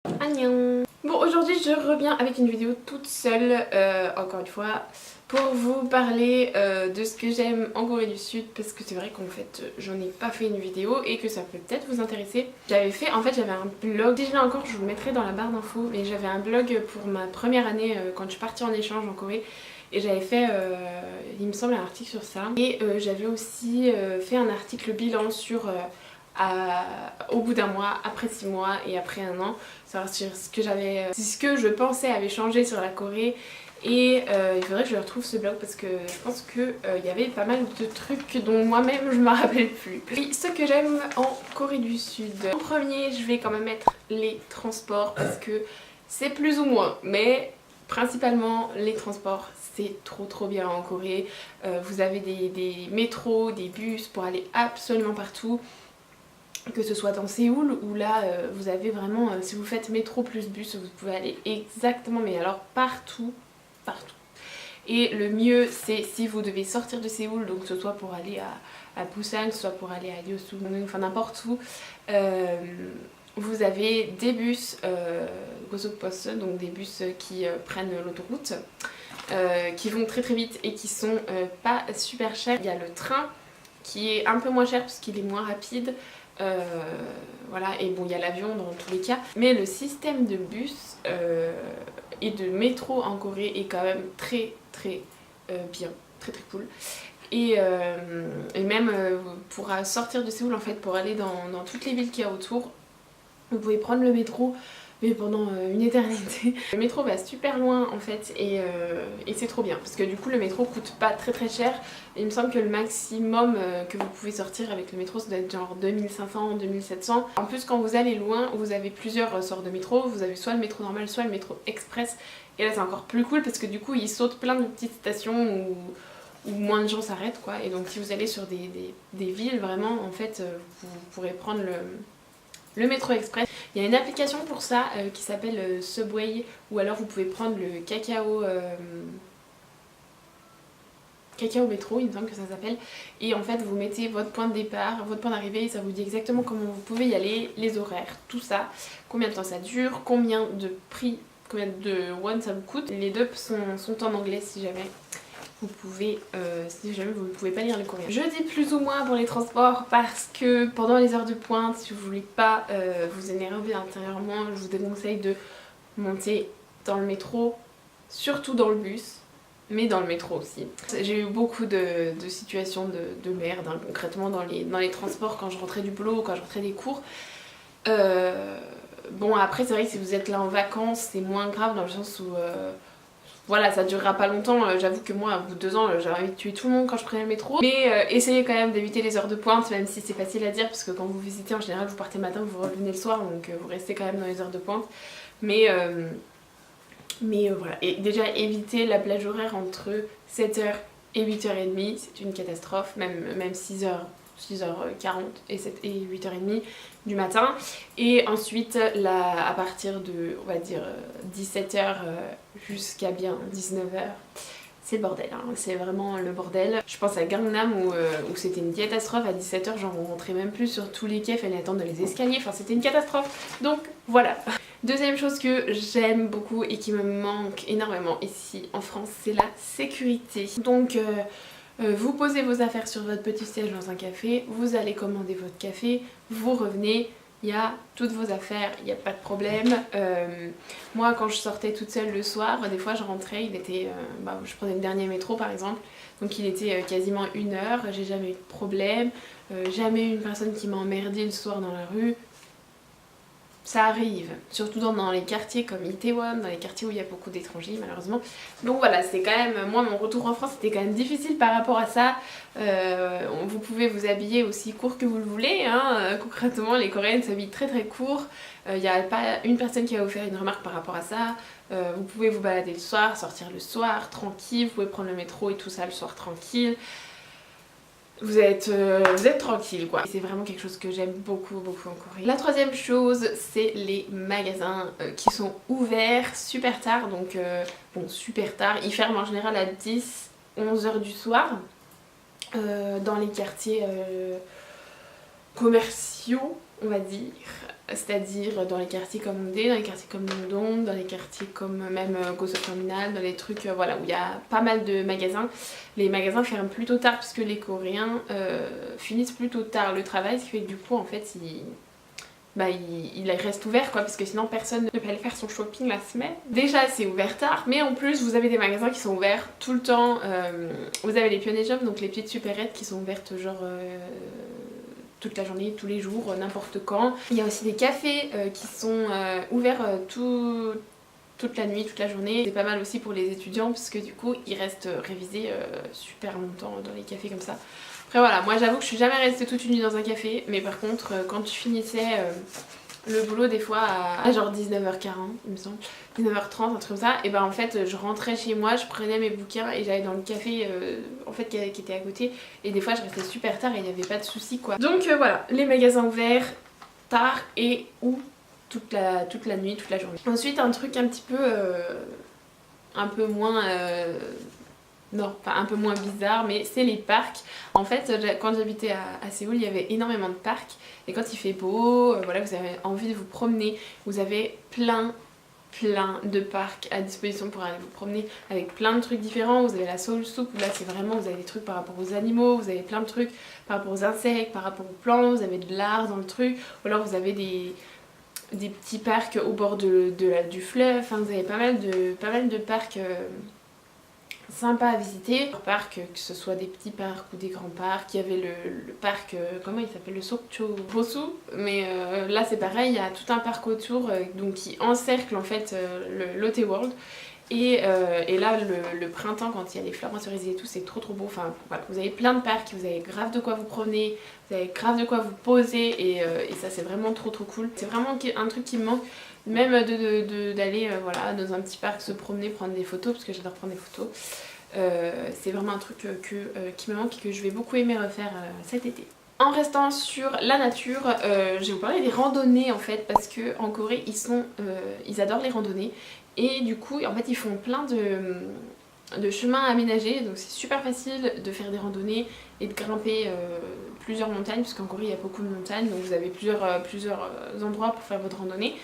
Annyeong. Bon, aujourd'hui je reviens avec une vidéo toute seule, encore une fois, pour vous parler de ce que j'aime en Corée du Sud, parce que c'est vrai qu'en fait j'en ai pas fait une vidéo et que ça peut peut-être vous intéresser. J'avais un blog, si je l'ai encore je vous le mettrai dans la barre d'infos, mais j'avais un blog pour ma première année quand je suis partie en échange en Corée. Et j'avais fait, il me semble, un article sur ça. Et j'avais aussi fait un article bilan sur au bout d'un mois, après 6 mois et après un an, savoir si ce que je pensais avait changé sur la Corée. Et il faudrait que je retrouve ce blog parce que je pense qu'il y avait pas mal de trucs dont moi-même je me rappelle plus. Et ce que j'aime en Corée du Sud. En premier, je vais quand même mettre les transports parce que c'est plus ou moins, mais principalement les transports, c'est trop bien en Corée. Vous avez des métros, des bus pour aller absolument partout. Que ce soit dans Séoul où là vous avez vraiment, si vous faites métro plus bus, vous pouvez aller exactement, mais alors partout. Et le mieux c'est si vous devez sortir de Séoul, donc que ce soit pour aller à Busan, que ce soit pour aller à Yeosu-gung, enfin n'importe où, vous avez des bus Gosokbus, donc des bus qui prennent l'autoroute, qui vont très vite et qui sont pas super chers. Il y a le train qui est un peu moins cher parce qu'il est moins rapide. Voilà, et bon, il y a l'avion dans tous les cas, mais le système de bus et de métro en Corée est quand même très bien, très cool. Et même pour sortir de Séoul, en fait, pour aller dans toutes les villes qu'il y a autour, vous pouvez prendre le métro, mais pendant une éternité. Le métro va super loin en fait et c'est trop bien parce que du coup le métro coûte pas très cher. Il me semble que le maximum que vous pouvez sortir avec le métro ça doit être genre 2500, 2700. En plus quand vous allez loin vous avez plusieurs sortes de métro, vous avez soit le métro normal soit le métro express et là c'est encore plus cool parce que du coup ils sautent plein de petites stations où moins de gens s'arrêtent quoi, et donc si vous allez sur des villes vraiment en fait vous pourrez prendre le métro express. Il y a une application pour ça qui s'appelle Subway, ou alors vous pouvez prendre le Kakao métro, il me semble que ça s'appelle, et en fait vous mettez votre point de départ, votre point d'arrivée, et ça vous dit exactement comment vous pouvez y aller, les horaires, tout ça, combien de temps ça dure, combien de won ça vous coûte. Les deux sont en anglais si jamais vous pouvez, vous ne pouvez pas lire le courrier. Je dis plus ou moins pour les transports parce que pendant les heures de pointe, si vous voulez pas vous énerver intérieurement, je vous déconseille de monter dans le métro, surtout dans le bus, mais dans le métro aussi. J'ai eu beaucoup de situations de merde, hein, concrètement dans les transports quand je rentrais du boulot ou quand je rentrais des cours. Bon après c'est vrai que si vous êtes là en vacances, c'est moins grave dans le sens où... voilà, ça durera pas longtemps, j'avoue que moi, au bout de 2 ans, j'aurais envie de tuer tout le monde quand je prenais le métro. Mais essayez quand même d'éviter les heures de pointe, même si c'est facile à dire, parce que quand vous visitez, en général, vous partez le matin, vous revenez le soir, donc vous restez quand même dans les heures de pointe. Mais voilà, et déjà évitez la plage horaire entre 7h et 8h30, c'est une catastrophe, même 6h40 et 8h30 du matin. Et ensuite à partir de on va dire 17h jusqu'à bien 19h, c'est le bordel, hein. C'est vraiment le bordel. Je pense à Gangnam où c'était une catastrophe. À 17h genre on rentrait même plus sur tous les quais, fallait attendre dans les escaliers, enfin c'était une catastrophe. Donc voilà. Deuxième chose que j'aime beaucoup et qui me manque énormément ici en France, c'est la sécurité. Donc vous posez vos affaires sur votre petit siège dans un café, vous allez commander votre café, vous revenez, il y a toutes vos affaires, il n'y a pas de problème. Moi quand je sortais toute seule le soir, des fois je rentrais, je prenais le dernier métro par exemple, donc il était quasiment 1h, j'ai jamais eu de problème, jamais eu une personne qui m'a emmerdé le soir dans la rue. Ça arrive, surtout dans les quartiers comme Itaewon, dans les quartiers où il y a beaucoup d'étrangers malheureusement. Donc voilà, c'est quand même, moi mon retour en France c'était quand même difficile par rapport à ça. Vous pouvez vous habiller aussi court que vous le voulez, hein. Concrètement les Coréennes s'habillent très court. Il n'y a pas une personne qui va vous faire une remarque par rapport à ça. Vous pouvez vous balader le soir, sortir le soir, tranquille, vous pouvez prendre le métro et tout ça le soir tranquille. Vous êtes tranquille quoi. C'est vraiment quelque chose que j'aime beaucoup en Corée. La troisième chose, c'est les magasins qui sont ouverts super tard. Donc bon, super tard, ils ferment en général à 10-11h du soir dans les quartiers commerciaux on va dire. C'est-à-dire dans les quartiers comme Hongdae, dans les quartiers comme Myeongdong, dans les quartiers comme même Gosok Terminal, dans les trucs voilà, où il y a pas mal de magasins. Les magasins ferment plutôt tard puisque les Coréens finissent plutôt tard le travail, ce qui fait que du coup en fait il reste ouvert quoi, parce que sinon personne ne peut aller faire son shopping la semaine. Déjà c'est ouvert tard, mais en plus vous avez des magasins qui sont ouverts tout le temps. Vous avez les Pionnier Shop, donc les petites supérettes qui sont ouvertes genre toute la journée, tous les jours, n'importe quand. Il y a aussi des cafés qui sont ouverts toute la nuit, toute la journée. C'est pas mal aussi pour les étudiants parce que du coup ils restent révisés super longtemps dans les cafés comme ça. Après voilà, moi j'avoue que je suis jamais restée toute une nuit dans un café, mais par contre quand je finissais le boulot des fois à genre 19h40 il me semble, 19h30 un truc comme ça, et ben en fait je rentrais chez moi, je prenais mes bouquins et j'allais dans le café en fait qui était à côté, et des fois je restais super tard et il n'y avait pas de soucis quoi. Donc voilà, les magasins ouverts tard et ou toute la nuit, toute la journée. Ensuite un truc un petit peu moins non, enfin un peu moins bizarre, mais c'est les parcs. En fait, quand j'habitais à Séoul, il y avait énormément de parcs. Et quand il fait beau, voilà, vous avez envie de vous promener. Vous avez plein de parcs à disposition pour aller vous promener avec plein de trucs différents. Vous avez la Seoul Soup, où là c'est vraiment, vous avez des trucs par rapport aux animaux, vous avez plein de trucs par rapport aux insectes, par rapport aux plantes, vous avez de l'art dans le truc. Ou alors vous avez des petits parcs au bord du fleuve. Enfin, vous avez pas mal de parcs sympa à visiter. Parc, que ce soit des petits parcs ou des grands parcs. Il y avait le parc, comment il s'appelle, le Sokcho Bosu, mais là c'est pareil, il y a tout un parc autour donc qui encercle en fait le Lotte World. Et là le printemps, quand il y a les fleurs en cerisier et tout, c'est trop beau. Enfin voilà, vous avez plein de parcs, vous avez grave de quoi vous promener, vous avez grave de quoi vous poser, et ça c'est vraiment trop cool. C'est vraiment un truc qui me manque, même d'aller voilà, dans un petit parc, se promener, prendre des photos, parce que j'adore prendre des photos. C'est vraiment un truc qui me manque et que je vais beaucoup aimer refaire cet été. En restant sur la nature, je vais vous parler des randonnées en fait, parce que en Corée ils adorent les randonnées, et du coup en fait ils font plein de chemins aménagés, donc c'est super facile de faire des randonnées et de grimper plusieurs montagnes, parce qu'en Corée il y a beaucoup de montagnes, donc vous avez plusieurs endroits pour faire votre randonnée.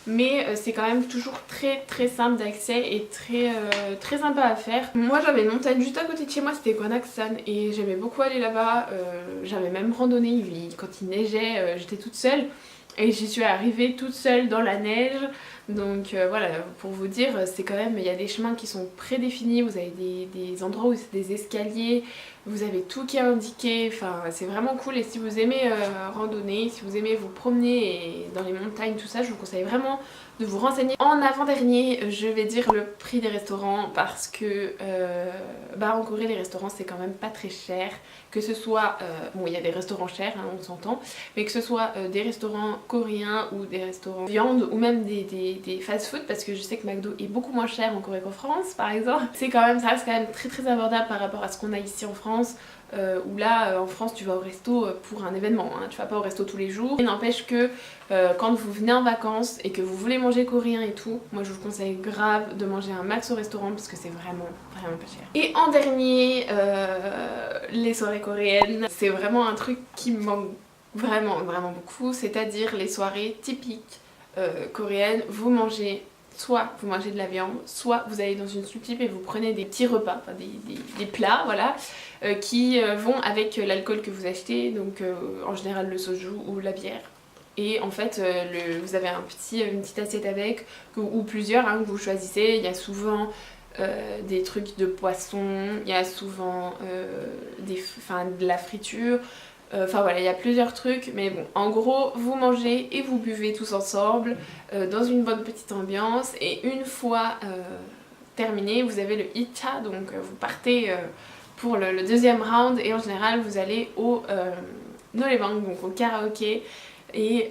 Mais c'est quand même toujours très simple d'accès et très sympa à faire. Moi j'avais une montagne juste à côté de chez moi, c'était Gwanaksan, et j'aimais beaucoup aller là-bas. J'avais même randonné, quand il neigeait, j'étais toute seule. Et j'y suis arrivée toute seule dans la neige. Donc voilà, pour vous dire, c'est quand même, il y a des chemins qui sont prédéfinis, vous avez des endroits où c'est des escaliers, vous avez tout qui est indiqué, enfin c'est vraiment cool. Et si vous aimez randonner, si vous aimez vous promener dans les montagnes, tout ça, je vous conseille vraiment de vous renseigner. En avant-dernier, je vais dire le prix des restaurants, parce que en Corée les restaurants c'est quand même pas très cher. Que ce soit, bon il y a des restaurants chers, hein, on s'entend, mais que ce soit des restaurants coréens ou des restaurants viande, ou même des fast-food, parce que je sais que McDo est beaucoup moins cher en Corée qu'en France par exemple. Ça reste quand même très abordable par rapport à ce qu'on a ici en France. Où là en France tu vas au resto pour un événement, hein, tu vas pas au resto tous les jours. Il n'empêche que quand vous venez en vacances et que vous voulez manger coréen et tout, moi je vous conseille grave de manger un max au restaurant, parce que c'est vraiment pas cher. Et en dernier, les soirées coréennes, c'est vraiment un truc qui me manque vraiment beaucoup, c'est-à-dire les soirées typiques coréennes. Soit vous mangez de la viande, soit vous allez dans une soupe et vous prenez des petits repas, enfin des plats, voilà, qui vont avec l'alcool que vous achetez, donc en général le soju ou la bière. Et en fait, vous avez une petite assiette avec, ou plusieurs, hein, que vous choisissez. Il y a souvent des trucs de poisson, il y a souvent de la friture. Enfin voilà, il y a plusieurs trucs, mais bon, en gros, vous mangez et vous buvez tous ensemble dans une bonne petite ambiance. Et une fois terminé, vous avez le Icha, donc vous partez pour le deuxième round, et en général vous allez au noraebang, donc au karaoké. Et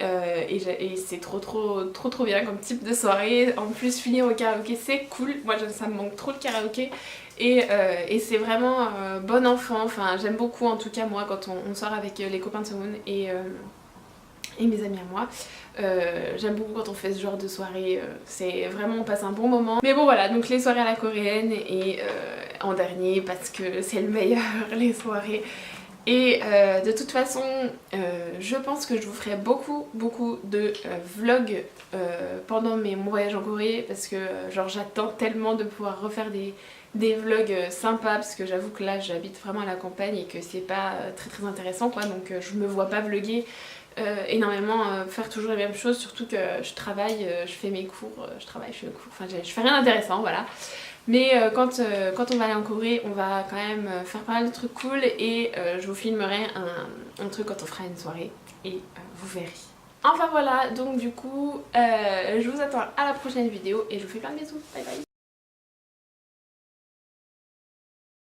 c'est trop bien comme type de soirée. En plus finir au karaoké c'est cool, moi ça me manque trop le karaoké. Et c'est vraiment bon enfant, enfin j'aime beaucoup en tout cas moi quand on sort avec les copains de Seoul et mes amis à moi. J'aime beaucoup quand on fait ce genre de soirée, c'est vraiment, on passe un bon moment. Mais bon voilà, donc les soirées à la coréenne, et en dernier, parce que c'est le meilleur, les soirées Et de toute façon, je pense que je vous ferai beaucoup de vlogs pendant mon voyage en Corée parce que genre j'attends tellement de pouvoir refaire des vlogs sympas parce que j'avoue que là j'habite vraiment à la campagne et que c'est pas très intéressant quoi, donc je me vois pas vlogger énormément, faire toujours les mêmes choses, surtout que je travaille, je fais mes cours, enfin je fais rien d'intéressant, voilà. Mais quand on va aller en Corée, on va quand même faire pas mal de trucs cool et je vous filmerai un truc quand on fera une soirée et vous verrez. Enfin voilà, donc du coup, je vous attends à la prochaine vidéo et je vous fais plein de bisous, bye bye.